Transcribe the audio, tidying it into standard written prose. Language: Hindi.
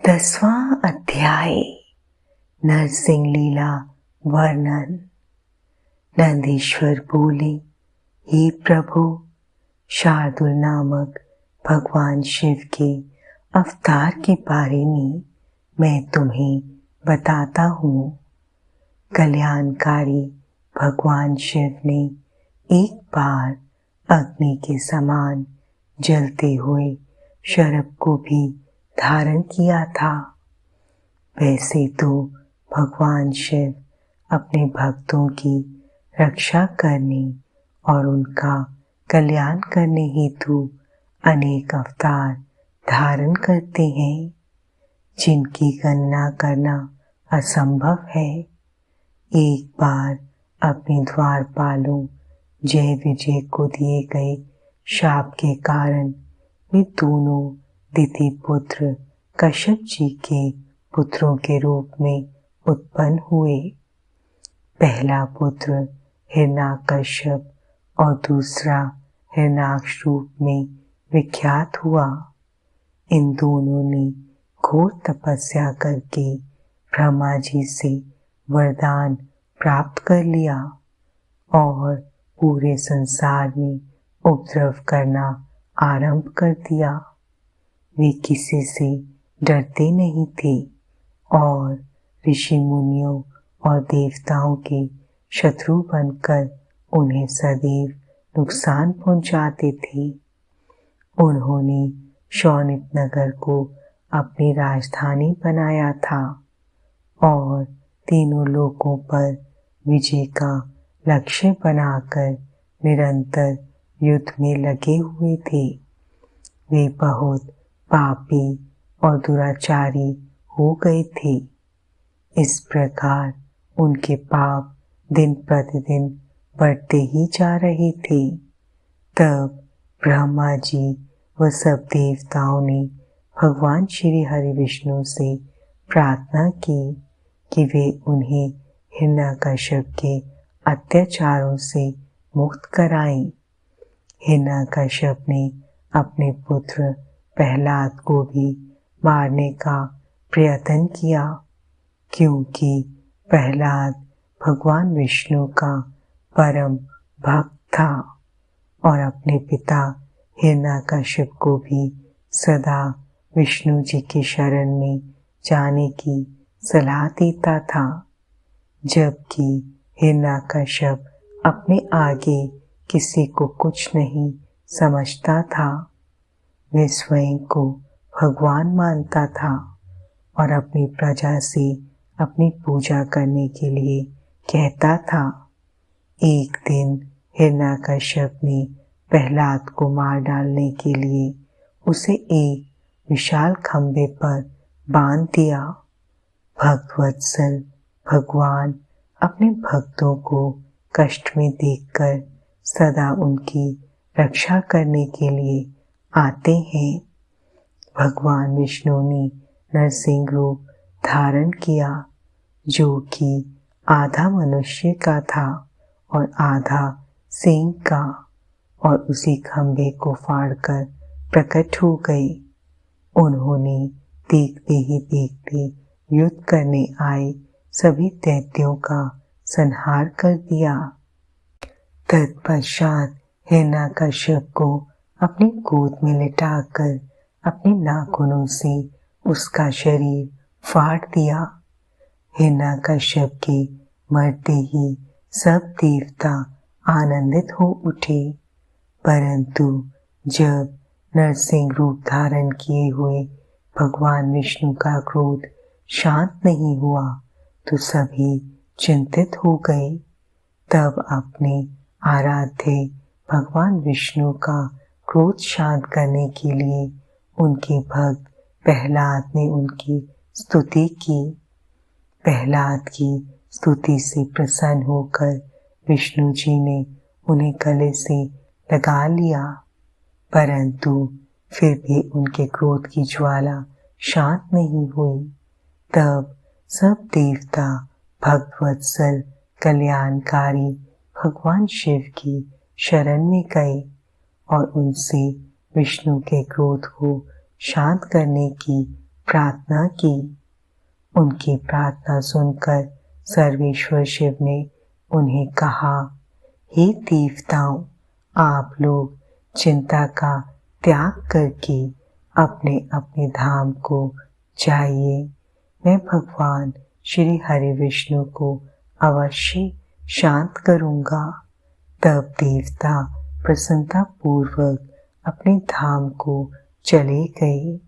10वां अध्याय नरसिंह लीला वर्णन। नंदीश्वर बोले, हे प्रभु, शार्दुल नामक भगवान शिव के अवतार के बारे में मैं तुम्हें बताता हूँ। कल्याणकारी भगवान शिव ने एक बार अग्नि के समान जलते हुए शरभ को भी धारण किया था। वैसे तो भगवान शिव अपने भक्तों की रक्षा करने और उनका कल्याण करने हेतु अनेक अवतार धारण करते हैं, जिनकी गणना करना असंभव है। एक बार अपने द्वारपालों जय विजय को दिए गए शाप के कारण वे दोनों दिति पुत्र कश्यप जी के पुत्रों के रूप में उत्पन्न हुए। पहला पुत्र हिरण्याकश्यप और दूसरा हिरण्याक्ष रूप में विख्यात हुआ। इन दोनों ने घोर तपस्या करके ब्रह्मा जी से वरदान प्राप्त कर लिया और पूरे संसार में उपद्रव करना आरंभ कर दिया। वे किसी से डरते नहीं थे और ऋषि मुनियों और देवताओं के शत्रु बनकर उन्हें सदैव नुकसान पहुंचाते थे। उन्होंने शौनिक नगर को अपनी राजधानी बनाया था और तीनों लोकों पर विजय का लक्ष्य बनाकर निरंतर युद्ध में लगे हुए थे। वे बहुत पापी और दुराचारी हो गए थे। इस प्रकार उनके पाप दिन प्रतिदिन बढ़ते ही जा रहे थे। तब ब्रह्मा जी व सब देवताओं ने भगवान श्री हरि विष्णु से प्रार्थना की कि वे उन्हें हिरण्याकश्यप के अत्याचारों से मुक्त कराएं। हिरण्याकश्यप ने अपने पुत्र प्रहलाद को भी मारने का प्रयत्न किया, क्योंकि प्रहलाद भगवान विष्णु का परम भक्त था और अपने पिता हिरण्याकश्यप को भी सदा विष्णु जी की शरण में जाने की सलाह देता था, जबकि हिरण्याकश्यप अपने आगे किसी को कुछ नहीं समझता था। वह स्वयं को भगवान मानता था और अपनी प्रजा से अपनी पूजा करने के लिए कहता था। एक दिन हिरण्याकश्यप ने प्रहलाद को मार डालने के लिए उसे एक विशाल खंभे पर बांध दिया। भक्तवत्सल भगवान अपने भक्तों को कष्ट में देखकर सदा उनकी रक्षा करने के लिए आते हैं। भगवान विष्णु ने नरसिंह रूप धारण किया, जो कि आधा मनुष्य का था और आधा सिंह का, और उसी खंभे को फाड़कर प्रकट हो गए। उन्होंने देखते ही देखते युद्ध करने आए सभी दैत्यों का संहार कर दिया। तत्पश्चात हिरण्याकश्यप को अपनी गोद में लिटाकर अपने नाखूनों से उसका शरीर फाड़ दिया। हिरण्याकश्यप के मरते ही सब देवता आनंदित हो उठे, परंतु जब नरसिंह रूप धारण किए हुए भगवान विष्णु का क्रोध शांत नहीं हुआ तो सभी चिंतित हो गए। तब अपने आराध्य भगवान विष्णु का क्रोध शांत करने के लिए उनके भक्त प्रहलाद ने उनकी स्तुति की। प्रहलाद की स्तुति से प्रसन्न होकर विष्णु जी ने उन्हें गले से लगा लिया, परंतु फिर भी उनके क्रोध की ज्वाला शांत नहीं हुई। तब सब देवता भक्तवत्सल कल्याणकारी भगवान शिव की शरण में गए और उनसे विष्णु के क्रोध को शांत करने की प्रार्थना की। उनकी प्रार्थना सुनकर सर्वेश्वर शिव ने उन्हें कहा, हे देवताओं, आप लोग चिंता का त्याग करके अपने अपने धाम को जाइए। मैं भगवान श्री हरि विष्णु को अवश्य शांत करूँगा। तब देवता प्रसन्नता पूर्वक अपने धाम को चले गए।